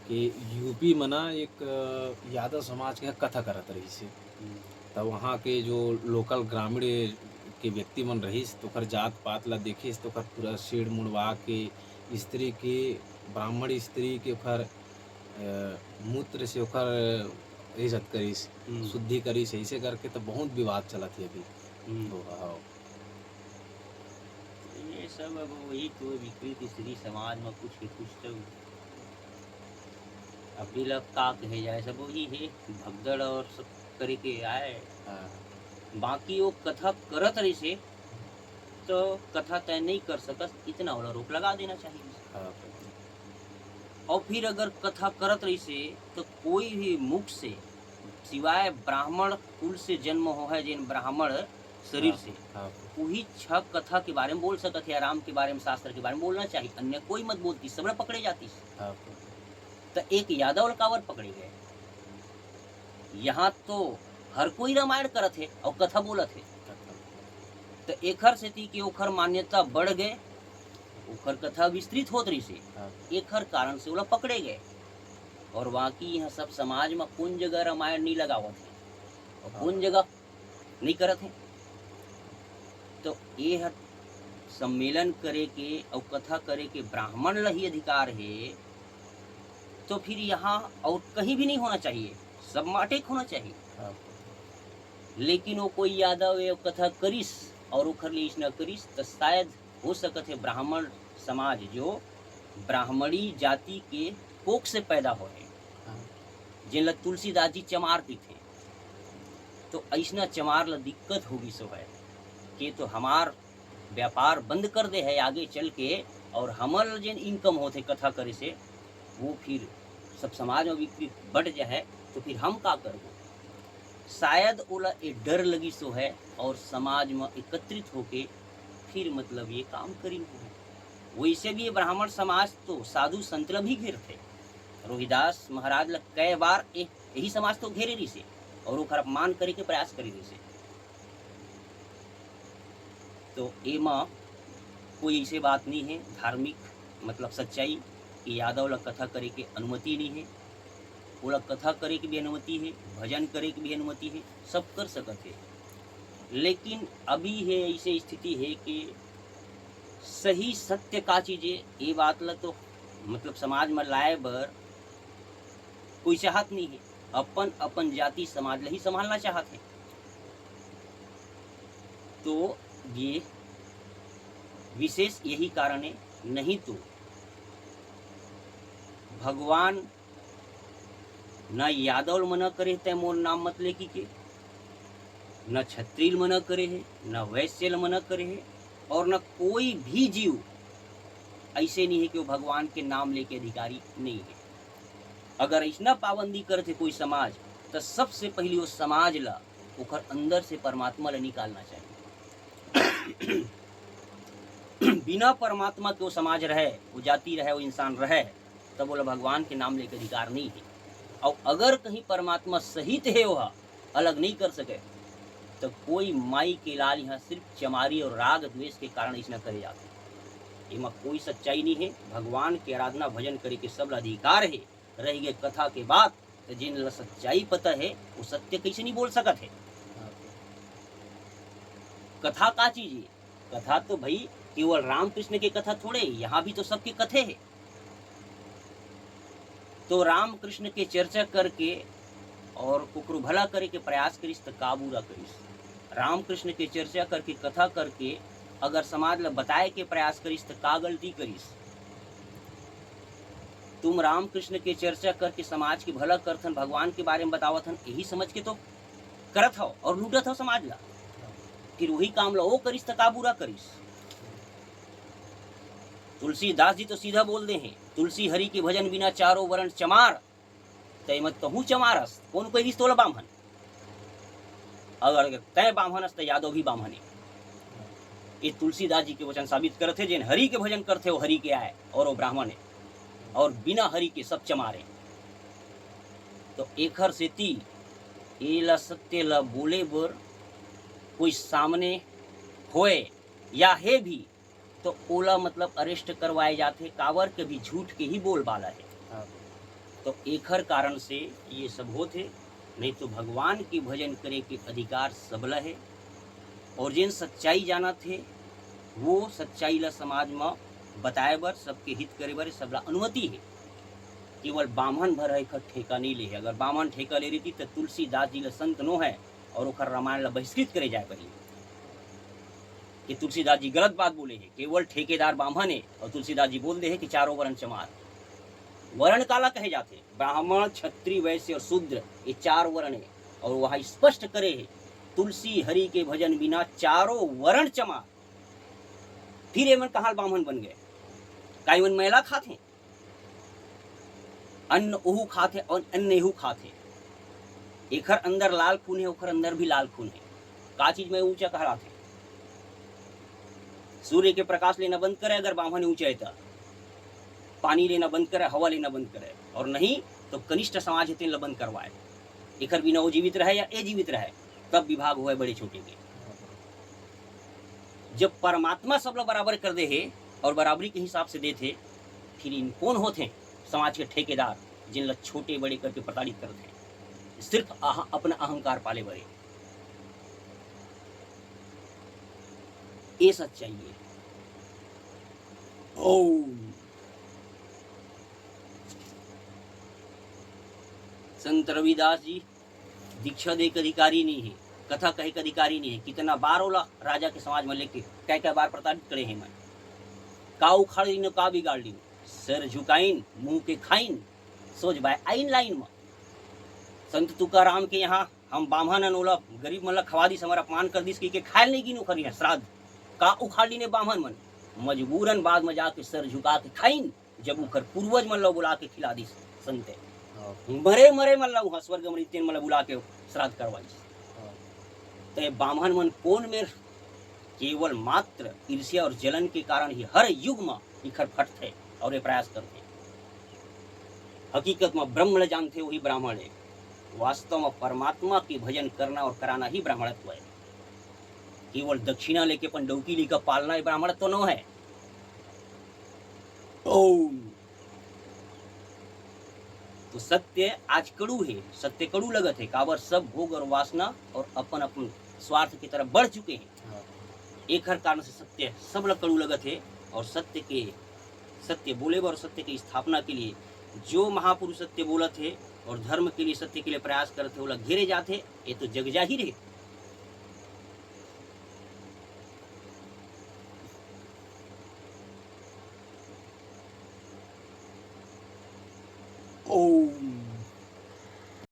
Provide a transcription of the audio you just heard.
कि यूपी में ना एक यादव समाज के कथा करत रही से। तब वहाँ के जो लोकल ग्रामीण के व्यक्ति मन रहीस तो ओकर जात पात ला देखिस तो ओकर पूरा सीढ़ मुड़वा के स्त्री के ब्राह्मण स्त्री के ओकर मूत्र से ओकर इज्जत करिस, हुँ, शुद्धि करिस, ऐसे करके तो बहुत विवाद चलत है अभी। हुँ। तो हाँ, ये सब अब वही तो विकृत स्त्री समाज में कुछ ही कुछ तो अभी लग का कहे जाए सब वही है भगदड़ और सब करे के आए। हाँ, बाकी वो कथा करत रही से तो कथा तय नहीं कर सकस इतना वाला रोक लगा देना चाहिए। हाँ, और फिर अगर कथा करत रही से तो कोई भी मुख से सिवाय ब्राह्मण कुल से जन्म हो है जिन ब्राह्मण शरीर हाँ, से हाँ, वही छह कथा के बारे में बोल सकत है, राम के बारे में शास्त्र के बारे में बोलना चाहिए, अन्य कोई मत बोलती सब पकड़े जाती। हाँ, तो एक यादव कावर पकड़े गए। यहाँ तो हर कोई रामायण करत है और कथा बोलत है। तो एखर सेती के ओखर मान्यता बढ़ गए, ओखर कथा विस्तृत होत रही से हाँ, एखर कारण से वो लोग पकड़े गए। और बाकी यहाँ सब समाज में कौन जगह रामायण नहीं लगावत है और कौन जगह नहीं करत है। तो ये हर सम्मेलन करे के और कथा करे के ब्राह्मण ला ही अधिकार है। तो फिर यहाँ और कहीं भी नहीं होना चाहिए, सब माटेक होना चाहिए। हाँ, लेकिन वो कोई यादव ये कथा करिस और ओखर लिए न करिस तो शायद हो सकत है ब्राह्मण समाज जो ब्राह्मणी जाति के कोख से पैदा हो है हाँ, जिन ला तुलसीदास जी चमार की थे। तो ऐसना चमार ला दिक्कत होगी सो है कि तो हमार व्यापार बंद कर दे है आगे चल के और हमर जिन इनकम होते कथा करे से वो फिर सब समाज में बिक्री बढ़ जाए तो फिर हम का करबो। शायद ओला ये डर लगी सो है और समाज में एकत्रित होके फिर मतलब ये काम करी हो। वैसे भी ये ब्राह्मण समाज तो साधु संत ला भी घेर थे। रोहिदास महाराज ला कई बार यही समाज तो घेरे रही से और वो अपमान करे के प्रयास करी रही से। तो एमा कोई ऐसे बात नहीं है धार्मिक मतलब सच्चाई कि यादव ला कथा करे के अनुमति नहीं है, ओला कथा करे की भी अनुमति है, भजन करे की भी अनुमति है, सब कर सकत है। लेकिन अभी है ऐसे स्थिति है कि सही सत्य का चीज़ें ये बात ला तो मतलब समाज में लाए बर कोई चाहत नहीं है। अपन अपन जाति समाज ला ही संभालना चाहत है। तो ये विशेष यही कारण है, नहीं तो भगवान न यादव मना करे तय मोर नाम मत लेकी के, न क्षत्रिय मना करे है, न वैश्य मना करे है और न कोई भी जीव ऐसे नहीं है कि वो भगवान के नाम लेके अधिकारी नहीं है। अगर इतना पाबंदी करते कोई समाज तो सबसे पहले वो समाज ला ओखर अंदर से परमात्मा ला निकालना चाहिए। बिना परमात्मा के वो समाज रहे, वो जाति रहे, वो इंसान रहे तब बोला भगवान के नाम लेके अधिकार नहीं है। और अगर कहीं परमात्मा सहित है वह अलग नहीं कर सके तो कोई माई के लाल यहाँ सिर्फ चमारी और राग द्वेष के कारण इसना करे जाते। इमा कोई सच्चाई नहीं है। भगवान की आराधना भजन करे के सब अधिकार है। रह गए कथा के बाद तो जिन ला सच्चाई पता है वो सत्य कैसे नहीं बोल सकत है। कथा का चीज है? कथा तो भाई केवल राम कृष्ण की कथा थोड़े, यहाँ भी तो सबके कथे है। तो राम कृष्ण के चर्चा करके और कुकरू भला करे के प्रयास करिस तो का बुरा करिस। राम कृष्ण के चर्चा करके कथा करके अगर समाज ला बताए के प्रयास करिस तो का गलती करिस। तुम राम कृष्ण के चर्चा करके समाज की भला करथन, भगवान के बारे में बतावत हन, यही समझ के तो करत हो और लूटत हो समाज ला। फिर वही काम ला वो करिस तो का बुरा करिस। तुलसीदास जी तो सीधा बोल दे हैं, तुलसी हरि के भजन बिना चारों वर्ण चमार, तय मत कहूँ चमारस कौन कोई तोला बामहन। अगर तय बामहनस तो यादव भी बामहन है। ये तुलसीदास जी के वचन साबित करते जिन हरि के भजन करते वो हरि के आए और वो ब्राह्मण है और बिना हरि के सब चमारे। तो एखर सेती ए ला सत्य ला बोले बर कोई सामने होए या है भी तो ओला मतलब अरेस्ट करवाए जाते, कावर के भी झूठ के ही बोल बाला है। तो एखर कारण से ये सब होते, नहीं तो भगवान के भजन करे के अधिकार सबला है। और जिन सच्चाई जाना थे वो सच्चाई ला समाज में बताए बर, सबके हित करे बर सबला अनुमति है। केवल बामन भर एखर ठेका नहीं ले है। अगर बामन ठेका ले रही थी तो तुलसीदास जी ला संत नो है और ओखर रामायण ला बहिष्कृत करे जाए पड़ी कि तुलसीदास जी गलत बात बोले हैं, केवल ठेकेदार बामन है। और तुलसीदास जी बोल दे है कि चारों वर्ण चमार। वर्ण काला कहे जाते, ब्राह्मण क्षत्रिय वैश्य और शूद्र, ये 4 वर्ण है। और वह स्पष्ट करे है तुलसी हरि के भजन बिना चारों वर्ण चमार। फिर एमन कहाँ बामन बन गए? काई मन मैला खाते, अन्न ओहू खाते और अन्न एहू खाते। एखर अंदर लाल खून है, ओखर अंदर भी लाल खून है। का चीज में ऊंचा कहलाते? सूर्य के प्रकाश लेना बंद करे अगर बामन ऊंचा है तो, पानी लेना बंद करे, हवा लेना बंद करे, और नहीं तो कनिष्ठ समाज है ला बंद करवाए। एखर बिना वो जीवित रहे या ए जीवित रहे, तब विभाग हुआ बड़े छोटे के। जब परमात्मा सब लोग बराबर कर दे है और बराबरी के हिसाब से देते, फिर इन कौन होते समाज के ठेकेदार जिन लोग छोटे बड़े करके प्रताड़ित करते हैं, सिर्फ अपना अहंकार पाले बड़े। ये सच्चाई है। ओम संत रविदास जी दीक्षा दे के अधिकारी नहीं है, कथा कहे के अधिकारी नहीं है। कितना बार ओला राजा के समाज में लेके क्या बार प्रताड़ित करे हैं। मैं का उखाड़ ली का बिगाड़ ली, सर झुकाइन मुंह के खाइन, सोच बाय आइन लाइन में। संत तुकाराम के यहाँ हम बामन ओला गरीब मन ला खवा दी, हमारा अपमान कर दिस कि खायल नहीं गिन उखरी है श्राद्ध। का उखाड़ ली ने बामन मन मजबूरन बाद में जाके सर झुका के खाइन, जब उखर पूर्वज मन ला बुला के खिला दिस। संते मरे मरे मन ला वहाँ स्वर्ग मृत्यु मन ला बुला के श्राद्ध करवाई। तो बामन मन कौन में केवल मात्र ईर्ष्या और जलन के कारण ही हर युग में इखर फटते और ये प्रयास करते। हकीकत में ब्रह्म जानते वही ब्राह्मण है। वास्तव में परमात्मा के भजन करना और कराना ही ब्राह्मणत्व है। केवल दक्षिणा लेके अपन डौकी लेकर पालना ही ब्राह्मणत्व न है। ओम तो सत्य आज कड़ू है, सत्य कड़ू लगत है। काबर सब भोग और वासना और अपन अपन स्वार्थ की तरफ बढ़ चुके हैं। एक हर कारण से सत्य सब लोग कड़ू लगत है। और सत्य बोले और सत्य की स्थापना के लिए जो महापुरुष सत्य बोलत है और धर्म के लिए सत्य के लिए प्रयास करते वो लोग घेरे जाते, ये तो जग जाहिर है।